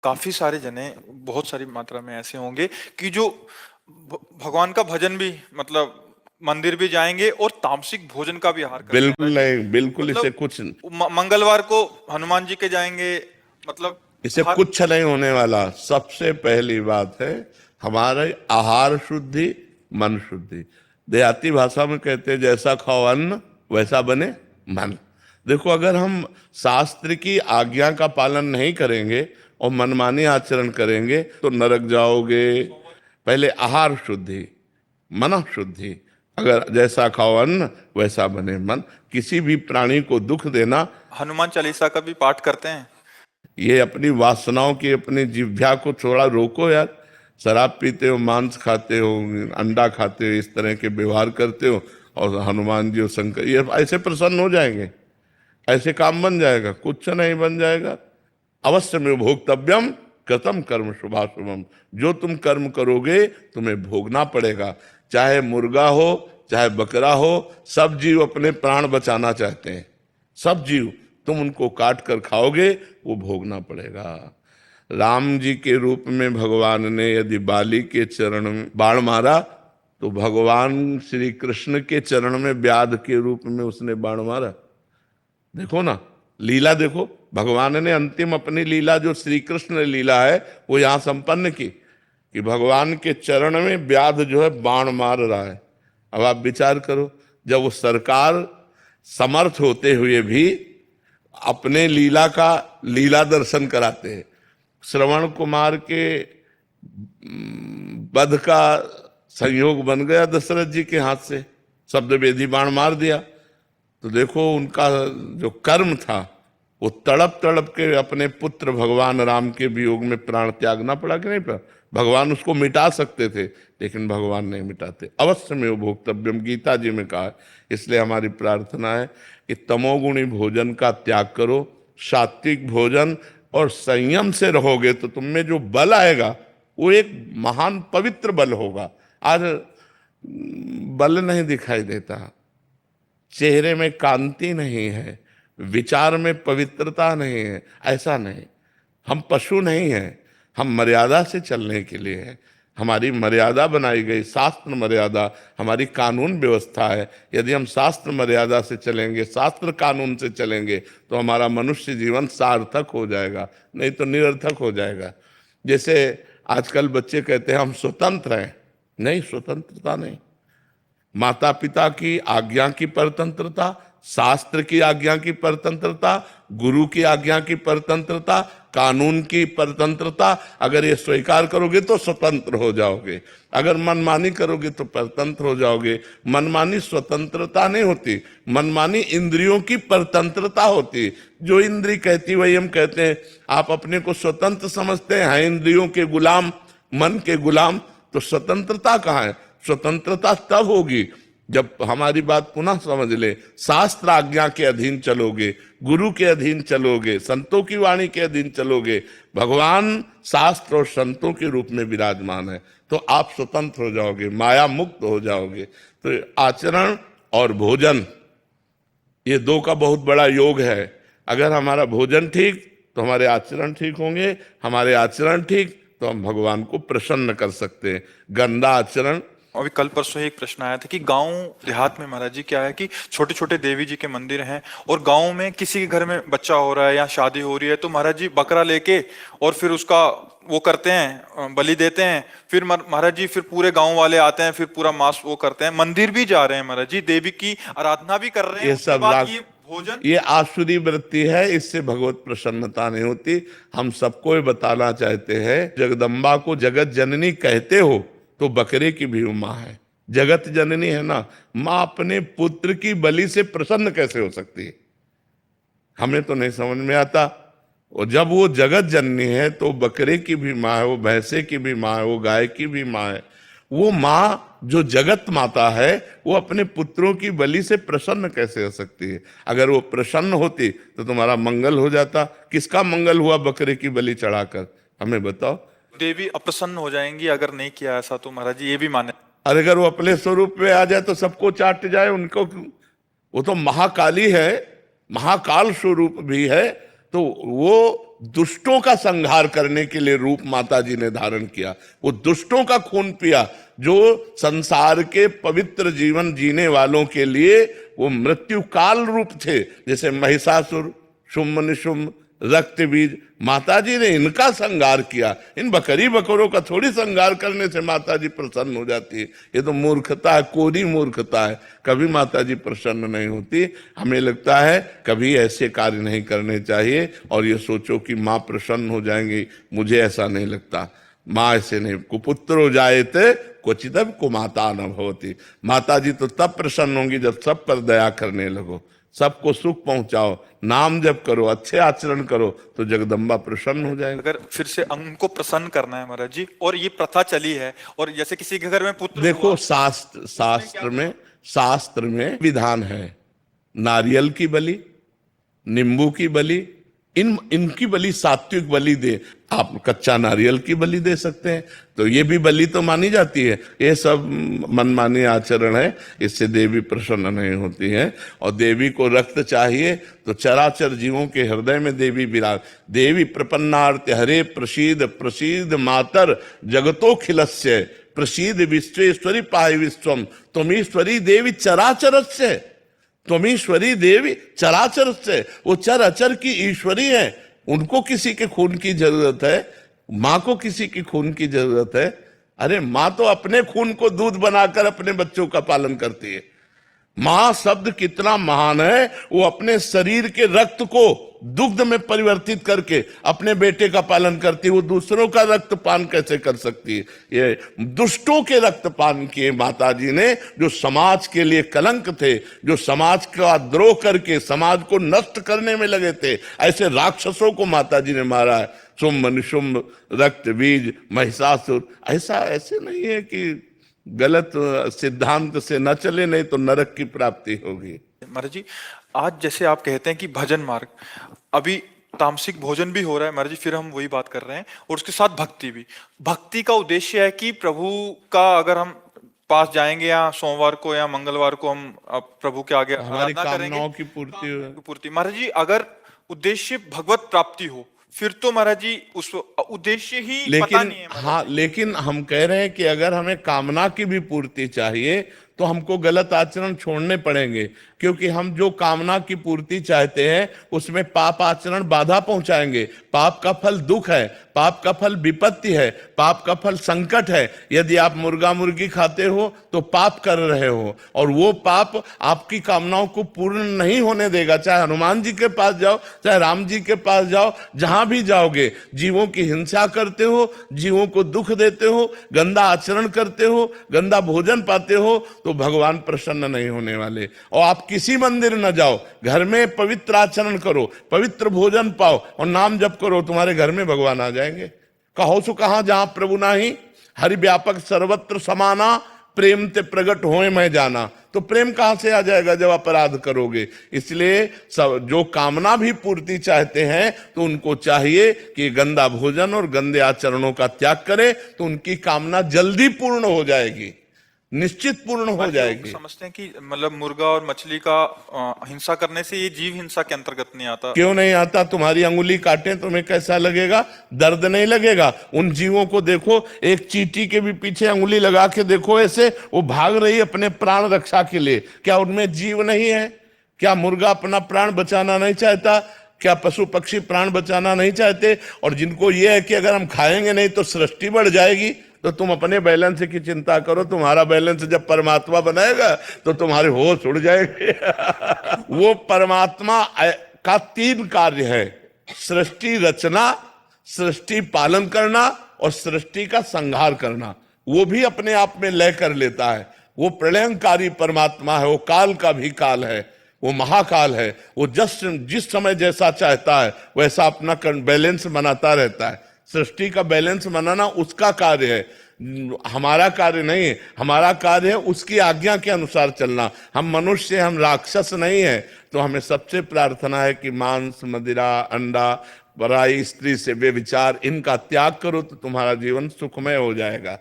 काफी सारे जने बहुत सारी मात्रा में ऐसे होंगे कि जो भगवान का भजन भी मतलब मंदिर भी जाएंगे और तामसिक भोजन का भी आहार करते हैं बिल्कुल महाराज जी। नहीं, बिल्कुल इसे मतलब कुछ मंगलवार को हनुमान जी के जाएंगे, मतलब इसे हर कुछ नहीं होने वाला। सबसे पहली बात है हमारे आहार शुद्धि, मन शुद्धि। देहाती भाषा में कहते हैं जैसा खाओ अन्न वैसा बने मन। देखो, अगर हम शास्त्र की आज्ञा का पालन नहीं करेंगे और मनमानी आचरण करेंगे तो नरक जाओगे। पहले आहार शुद्धि, मन शुद्धि। अगर जैसा खाओ अन्न वैसा बने मन। किसी भी प्राणी को दुख देना, हनुमान चालीसा का भी पाठ करते हैं। ये अपनी वासनाओं की, अपनी जिह्वा को थोड़ा रोको यार। शराब पीते हो, मांस खाते हो, अंडा खाते हो, इस तरह के व्यवहार करते हो और हनुमान जी और शंकर ये ऐसे प्रसन्न हो जाएंगे, ऐसे काम बन जाएगा? कुछ नहीं बन जाएगा। अवश्य में भोक्तव्यम कृतम कर्म शुभाशुभम। जो तुम कर्म करोगे तुम्हें भोगना पड़ेगा। चाहे मुर्गा हो, चाहे बकरा हो, सब जीव अपने प्राण बचाना चाहते हैं। सब जीव, तुम उनको काट कर खाओगे वो भोगना पड़ेगा। राम जी के रूप में भगवान ने यदि बाली के चरण में बाण मारा तो भगवान श्री कृष्ण के चरण में व्याध के रूप में उसने बाण मारा। देखो ना, लीला देखो। भगवान ने अंतिम अपनी लीला जो श्री कृष्ण लीला है वो यहां संपन्न की कि भगवान के चरण में व्याध जो है बाण मार रहा है। अब आप विचार करो, जब वो सरकार समर्थ होते हुए भी अपने लीला का लीला दर्शन कराते हैं। श्रवण कुमार के वध का संयोग बन गया दशरथ जी के हाथ से, शब्द वेदी बाण मार दिया। तो देखो उनका जो कर्म था वो तड़प तड़प के अपने पुत्र भगवान राम के वियोग में प्राण त्यागना पड़ा कि नहीं पड़ा? भगवान उसको मिटा सकते थे लेकिन भगवान नहीं मिटाते। अवश्य में वो भोक्तव्यम गीता जी में कहा है। इसलिए हमारी प्रार्थना है कि तमोगुणी भोजन का त्याग करो, सात्विक भोजन और संयम से रहोगे तो तुम में जो बल आएगा वो एक महान पवित्र बल होगा। आज बल नहीं दिखाई देता, चेहरे में कांति नहीं है, विचार में पवित्रता नहीं है। ऐसा नहीं, हम पशु नहीं हैं, हम मर्यादा से चलने के लिए हैं। हमारी मर्यादा बनाई गई, शास्त्र मर्यादा हमारी कानून व्यवस्था है। यदि हम शास्त्र मर्यादा से चलेंगे, शास्त्र कानून से चलेंगे तो हमारा मनुष्य जीवन सार्थक हो जाएगा, नहीं तो निरर्थक हो जाएगा। जैसे आजकल बच्चे कहते हैं हम स्वतंत्र हैं। नहीं, स्वतंत्रता नहीं। माता पिता की आज्ञा की परतंत्रता, शास्त्र की आज्ञा की परतंत्रता, गुरु की आज्ञा की परतंत्रता, कानून की परतंत्रता, अगर ये स्वीकार करोगे तो स्वतंत्र हो जाओगे। अगर मनमानी करोगे तो परतंत्र हो जाओगे। मनमानी स्वतंत्रता नहीं होती, मनमानी इंद्रियों की परतंत्रता होती। जो इंद्री कहती वही हम कहते हैं। आप अपने को स्वतंत्र समझते हैं इंद्रियों के गुलाम, मन के गुलाम, तो स्वतंत्रता कहाँ है? स्वतंत्रता तब होगी जब हमारी बात पुनः समझ ले, शास्त्र आज्ञा के अधीन चलोगे, गुरु के अधीन चलोगे, संतों की वाणी के अधीन चलोगे। भगवान शास्त्र और संतों के रूप में विराजमान है तो आप स्वतंत्र हो जाओगे, माया मुक्त हो जाओगे। तो आचरण और भोजन, ये दो का बहुत बड़ा योग है। अगर हमारा भोजन ठीक तो हमारे आचरण ठीक होंगे, हमारे आचरण ठीक तो हम भगवान को प्रसन्न कर सकते हैं। गंदा आचरण। अभी कल परसों ही एक प्रश्न आया था कि गांव देहात में महाराज जी क्या है कि छोटे छोटे देवी जी के मंदिर हैं और गांव में किसी के घर में बच्चा हो रहा है या शादी हो रही है तो महाराज जी बकरा लेके और फिर उसका वो करते हैं, बलि देते हैं। फिर महाराज जी फिर पूरे गांव वाले आते हैं, फिर पूरा मांस वो करते हैं, मंदिर भी जा रहे हैं महाराज जी, देवी की आराधना भी कर रहे हैं। ये उसके सब बाद ये भोजन, ये आसुरी वृत्ति है, इससे भगवत प्रसन्नता नहीं होती। हम सबको ये बताना चाहते हैं, जगदम्बा को जगत जननी कहते हो तो बकरे की भी माँ है, जगत जननी है ना। माँ अपने पुत्र की बलि से प्रसन्न कैसे हो सकती है? हमें तो नहीं समझ में आता। और जब वो जगत जननी है तो बकरे की भी माँ है, वो भैंसे की भी माँ है, वो गाय की भी माँ है। वो माँ जो जगत माता है वो अपने पुत्रों की बलि से प्रसन्न कैसे हो सकती है? अगर वो प्रसन्न होती तो तुम्हारा मंगल हो जाता। किसका मंगल हुआ बकरे की बलि चढ़ाकर? हमें बताओ। देवी अप्रसन्न हो जाएंगी अगर नहीं किया ऐसा, तो महाराज जी ये भी माने। और अगर वो अपने स्वरूप में आ जाए तो सबको चाट जाए उनको। वो तो महाकाली है, महाकाल स्वरूप भी है, तो वो दुष्टों का संहार करने के लिए रूप माता जी ने धारण किया, वो दुष्टों का खून पिया, जो संसार के पवित्र जीवन जीने वालों के लिए वो मृत्यु काल रूप थे, जैसे महिषासुर, शुम्भ निशुम्भ, रक्त बीज, माता जी ने इनका संहार किया। इन बकरी बकरों का थोड़ी संहार करने से माता जी प्रसन्न हो जाती है, ये तो मूर्खता है, कोरी मूर्खता है, कभी माता जी प्रसन्न नहीं होती। हमें लगता है कभी ऐसे कार्य नहीं करने चाहिए और ये सोचो कि माँ प्रसन्न हो जाएंगी, मुझे ऐसा नहीं लगता। माँ ऐसे नहीं, कुपुत्रो जायते क्वचित कुमाता न भवति। माता जी तो तब प्रसन्न होंगी जब सब पर दया करने लगो, सबको सुख पहुंचाओ, नाम जप करो, अच्छे आचरण करो, तो जगदम्बा प्रसन्न हो जाएगी। अगर फिर से उनको प्रसन्न करना है महाराज जी, और ये प्रथा चली है, और जैसे किसी के घर में पुत्र देखो हुआ, शास्त्र में विधान है, नारियल की बलि, नींबू की बलि, इनकी बलि सात्विक बलि दे। आप कच्चा नारियल की बलि दे सकते हैं, तो ये भी बलि तो मानी जाती है। ये सब मनमानी आचरण है, इससे देवी प्रसन्न नहीं होती है। और देवी को रक्त चाहिए तो चराचर जीवों के हृदय में देवी विराज। देवी प्रपन्नार्थ हरे प्रसीद प्रसीद मातर जगतोखिलस्य प्रसीद विश्वेश्वरी पाहि विश्वम त्वमीश्वरी देवी चराचरस्य। त्वमीश्वरी देवी चराचर से, वो चर अचर की ईश्वरी है, उनको किसी के खून की जरूरत है? माँ को किसी की खून की जरूरत है? अरे माँ तो अपने खून को दूध बनाकर अपने बच्चों का पालन करती है। माँ शब्द कितना महान है, वो अपने शरीर के रक्त को दुग्ध में परिवर्तित करके अपने बेटे का पालन करती है, वो दूसरों का रक्त पान कैसे कर सकती है? ये दुष्टों के रक्त पान किए माता जी ने, जो समाज के लिए कलंक थे, जो समाज का द्रोह करके समाज को नष्ट करने में लगे थे, ऐसे राक्षसों को माता जी ने मारा है। शुम्भ निशुम्भ, रक्त बीज, महिषासुर। ऐसे नहीं है कि गलत सिद्धांत से न चले, नहीं तो नरक की प्राप्ति होगी। महाराज जी, आज जैसे आप कहते हैं कि भजन मार्ग, अभी तामसिक भोजन भी हो रहा है महाराज जी, फिर हम वही बात कर रहे हैं, और उसके साथ भक्ति भी। भक्ति का उद्देश्य है कि प्रभु का अगर हम पास जाएंगे या सोमवार को या मंगलवार को हम प्रभु के आगे हमारी आराधना कामनाओं की पूर्ति। महाराज जी, अगर उद्देश्य भगवत प्राप्ति हो, फिर तो महाराज जी उस उद्देश्य ही पता नहीं है। हाँ, लेकिन हम कह रहे हैं कि अगर हमें कामना की भी पूर्ति चाहिए तो हमको गलत आचरण छोड़ने पड़ेंगे, क्योंकि हम जो कामना की पूर्ति चाहते हैं उसमें पाप आचरण बाधा पहुंचाएंगे। पाप का फल दुख है, पाप का फल विपत्ति है, पाप का फल संकट है। यदि आप मुर्गा मुर्गी खाते हो तो पाप कर रहे हो, और वो पाप आपकी कामनाओं को पूर्ण नहीं होने देगा। चाहे हनुमान जी के पास जाओ, चाहे राम जी के पास जाओ, जहां भी जाओगे जीवों की हिंसा करते हो, जीवों को दुख देते हो, गंदा आचरण करते हो, गंदा भोजन पाते हो, तो भगवान प्रसन्न नहीं होने वाले। और आप किसी मंदिर न जाओ, घर में पवित्र आचरण करो, पवित्र भोजन पाओ और नाम जप करो, तुम्हारे घर में भगवान आ जाएंगे। कहो सो कहां जहां प्रभु नाही, हरि व्यापक सर्वत्र समाना, प्रेम ते प्रगट होए मैं जाना। तो प्रेम कहां से आ जाएगा जब अपराध करोगे? इसलिए सब जो कामना भी पूर्ति चाहते हैं तो उनको चाहिए कि गंदा भोजन और गंदे आचरणों का त्याग करें, तो उनकी कामना जल्दी पूर्ण हो जाएगी, निश्चित पूर्ण हो जाएगी। समझते हैं कि मतलब मुर्गा और मछली का हिंसा करने से ये जीव हिंसा के अंतर्गत नहीं आता। क्यों नहीं आता? तुम्हारी अंगुली काटे तुम्हें कैसा लगेगा? दर्द नहीं लगेगा? उन जीवों को देखो, एक चींटी के भी पीछे अंगुली लगा के देखो, ऐसे वो भाग रही अपने प्राण रक्षा के लिए। क्या उनमें जीव नहीं है? क्या मुर्गा अपना प्राण बचाना नहीं चाहता? क्या पशु पक्षी प्राण बचाना नहीं चाहते? और जिनको ये है कि अगर हम खाएंगे नहीं तो सृष्टि बढ़ जाएगी, तो तुम अपने बैलेंस की चिंता करो। तुम्हारा बैलेंस जब परमात्मा बनाएगा तो तुम्हारे होश उड़ जाएंगे। वो परमात्मा का 3 कार्य है: सृष्टि रचना, सृष्टि पालन करना और सृष्टि का संहार करना। वो भी अपने आप में लय कर लेता है। वो प्रलयंकारी परमात्मा है, वो काल का भी काल है, वो महाकाल है। वो जिस समय जैसा चाहता है वैसा अपना बैलेंस बनाता रहता है। सृष्टि का बैलेंस बनाना उसका कार्य है, हमारा कार्य नहीं है। हमारा कार्य है उसकी आज्ञा के अनुसार चलना। हम मनुष्य, हम राक्षस नहीं है। तो हमें सबसे प्रार्थना है कि मांस, मदिरा, अंडा, पराई स्त्री से बेविचार, इनका त्याग करो तो तुम्हारा जीवन सुखमय हो जाएगा।